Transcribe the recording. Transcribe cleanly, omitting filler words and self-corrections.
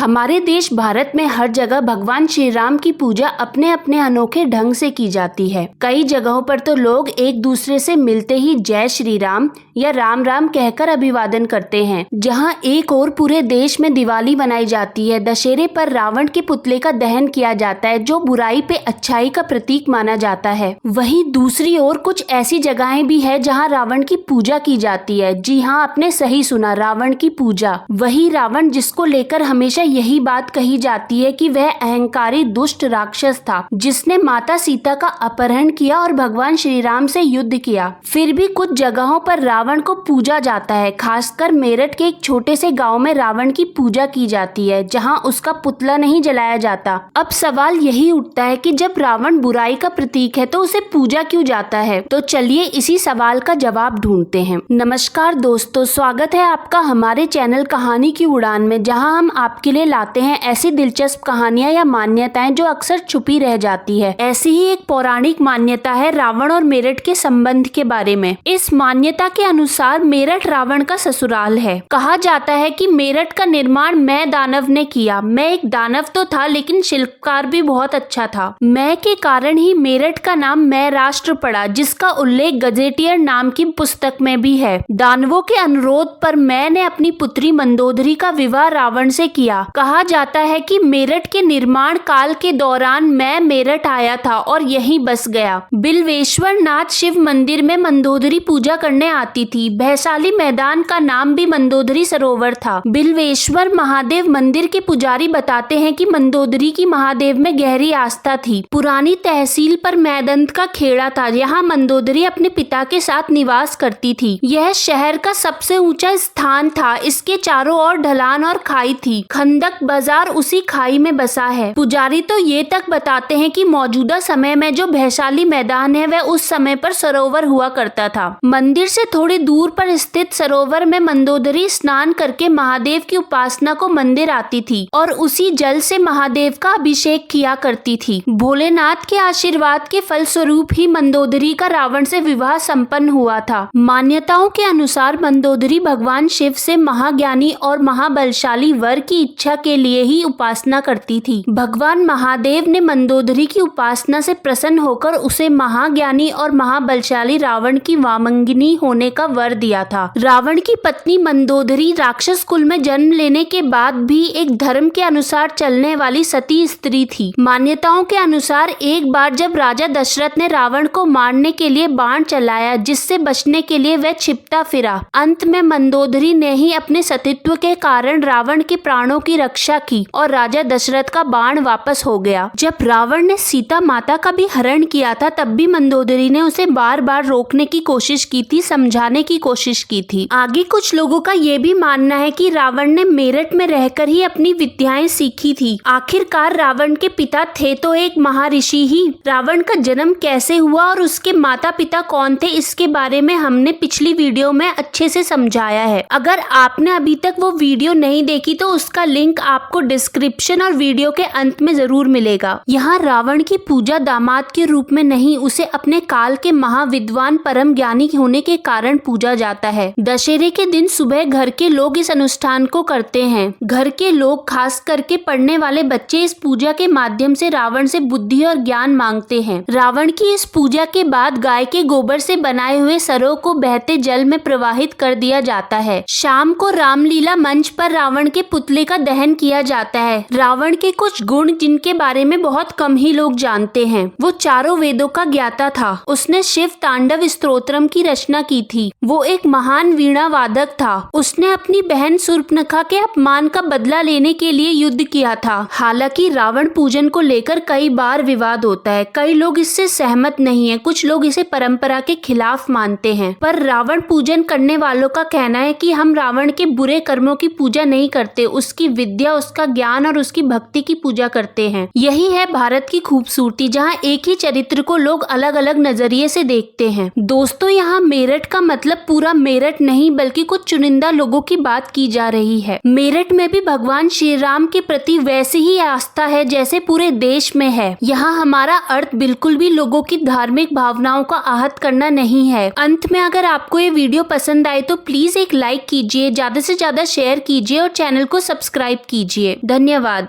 हमारे देश भारत में हर जगह भगवान श्री राम की पूजा अपने अपने अनोखे ढंग से की जाती है। कई जगहों पर तो लोग एक दूसरे से मिलते ही जय श्री राम या राम राम कहकर अभिवादन करते हैं। जहां एक और पूरे देश में दिवाली मनाई जाती है। दशहरे पर रावण के पुतले का दहन किया जाता है जो बुराई पे अच्छाई का प्रतीक माना जाता है। वहीं दूसरी ओर कुछ ऐसी जगहें भी है जहां रावण की पूजा की जाती है। जी हाँ, आपने सही सुना, रावण की पूजा। वही रावण जिसको लेकर हमेशा यही बात कही जाती है कि वह अहंकारी दुष्ट राक्षस था जिसने माता सीता का अपहरण किया और भगवान श्री राम से युद्ध किया। फिर भी कुछ जगहों पर रावण को पूजा जाता है। खासकर मेरठ के एक छोटे से गांव में रावण की पूजा की जाती है जहां उसका पुतला नहीं जलाया जाता। अब सवाल यही उठता है कि जब रावण बुराई का प्रतीक है तो उसे पूजा क्यों जाता है? तो चलिए इसी सवाल का जवाब ढूंढते हैं। नमस्कार दोस्तों, स्वागत है आपका हमारे चैनल कहानी की उड़ान में, जहां हम आपके लिए लाते हैं ऐसी दिलचस्प कहानियां या मान्यताएं जो अक्सर छुपी रह जाती है। ऐसी ही एक पौराणिक मान्यता है रावण और मेरठ के संबंध के बारे में। इस मान्यता के अनुसार मेरठ रावण का ससुराल है। कहा जाता है कि मेरठ का निर्माण मैं दानव ने किया। मैं एक दानव तो था लेकिन शिल्पकार भी बहुत अच्छा था। मैं के कारण ही मेरठ का नाम मैं राष्ट्र पड़ा, जिसका उल्लेख गजेटियर नाम की पुस्तक में भी है। दानवों के अनुरोध पर मैंने अपनी पुत्री मंदोदरी का विवाह रावण से किया। कहा जाता है कि मेरठ के निर्माण काल के दौरान मैं मेरठ आया था और यहीं बस गया। बिल्वेश्वर नाथ शिव मंदिर में मंदोदरी पूजा करने आती थी। भैसाली मैदान का नाम भी मंदोदरी सरोवर था। बिल्वेश्वर महादेव मंदिर के पुजारी बताते हैं कि मंदोदरी की महादेव में गहरी आस्था थी। पुरानी तहसील पर मैदंत का खेड़ा था। यहाँ मंदोदरी अपने पिता के साथ निवास करती थी। यह शहर का सबसे ऊंचा स्थान था। इसके चारों ओर ढलान और खाई थी। खंदक बाजार उसी खाई में बसा है। पुजारी तो ये तक बताते हैं कि मौजूदा समय में जो भैसाली मैदान है वह उस समय पर सरोवर हुआ करता था। मंदिर से थोड़ी दूर पर स्थित सरोवर में मंदोदरी स्नान करके महादेव की उपासना को मंदिर आती थी और उसी जल से महादेव का अभिषेक किया करती थी। भोलेनाथ के आशीर्वाद के फलस्वरूप ही मंदोदरी का रावण से विवाह संपन्न हुआ था। मान्यताओं के अनुसार मंदोदरी भगवान शिव से महाज्ञानी और महाबलशाली वर की इच्छा के लिए ही उपासना करती थी। भगवान महादेव ने मंदोदरी की उपासना से प्रसन्न होकर उसे महाज्ञानी और महाबलशाली रावण की वामंगिनी होने का वर दिया था। रावण की पत्नी मंदोदरी राक्षस कुल में जन्म लेने के बाद भी एक धर्म के अनुसार चलने वाली सती स्त्री थी। मान्यताओं के अनुसार एक बार जब राजा दशरथ ने रावण को मारने के लिए बाण चलाया, जिससे बचने के लिए वह छिपता फिरा। अंत में मंदोदरी ने ही अपने सतीत्व के कारण रावण के प्राणों की रक्षा की और राजा दशरथ का बाण वापस हो गया। जब रावण ने सीता माता का भी हरण किया था तब भी मंदोदरी ने उसे बार बार रोकने की कोशिश की थी, समझाने की कोशिश की थी। आगे कुछ लोगों का ये भी मानना है कि रावण ने मेरठ में रहकर ही अपनी विद्याएं सीखी थी। आखिरकार रावण के पिता थे तो एक महर्षि ही। रावण का जन्म कैसे हुआ और उसके माता पिता कौन थे, इसके बारे में हमने पिछली वीडियो में अच्छे से समझाया है। अगर आपने अभी तक वो वीडियो नहीं देखी तो उसका लिंक आपको डिस्क्रिप्शन और वीडियो के अंत में जरूर मिलेगा। यहाँ रावण की पूजा दामाद के रूप में नहीं, उसे अपने काल के महाविद्वान परम ज्ञानी होने के कारण पूजा जाता है। दशहरे के दिन सुबह घर के लोग इस अनुष्ठान को करते हैं। घर के लोग, खास करके पढ़ने वाले बच्चे, इस पूजा के माध्यम से रावण से बुद्धि और ज्ञान मांगते हैं। रावण की इस पूजा के बाद गाय के गोबर से बनाए हुए सरों को बहते जल में प्रवाहित कर दिया जाता है। शाम को रामलीला मंच पर रावण के पुतले का दहन किया जाता है। रावण के कुछ गुण जिनके बारे में बहुत कम ही लोग जानते हैं। वो चारों वेदों का ज्ञाता था। उसने शिव तांडव स्तोत्रम की रचना की थी। वो एक महान वीणा वादक था। उसने अपनी बहन शूर्पणखा के अपमान का बदला लेने के लिए युद्ध किया था। हालांकि रावण पूजन को लेकर कई बार विवाद होता है। कई लोग इससे सहमत नहीं है, कुछ लोग इसे परंपरा के खिलाफ मानते हैं। पर रावण पूजन करने वालों का कहना है कि हम रावण के बुरे कर्मों की पूजा नहीं करते, उसकी विद्या, उसका ज्ञान और उसकी भक्ति की पूजा करते हैं। यही है भारत की खूबसूरती, जहाँ एक ही चरित्र को लोग अलग अलग नजरिए से देखते हैं। दोस्तों, यहाँ मेरठ का मतलब पूरा मेरठ नहीं बल्कि कुछ चुनिंदा लोगों की बात की जा रही है। मेरठ में भी भगवान श्री राम के प्रति वैसी ही आस्था है जैसे पूरे देश में है। यहाँ हमारा अर्थ बिल्कुल भी लोगों की धार्मिक भावनाओं का आहत करना नहीं है। अंत में अगर आपको ये वीडियो पसंद आए तो प्लीज एक लाइक कीजिए, ज्यादा से ज्यादा शेयर कीजिए और चैनल को सब्सक्राइब सब्सक्राइब कीजिए। धन्यवाद।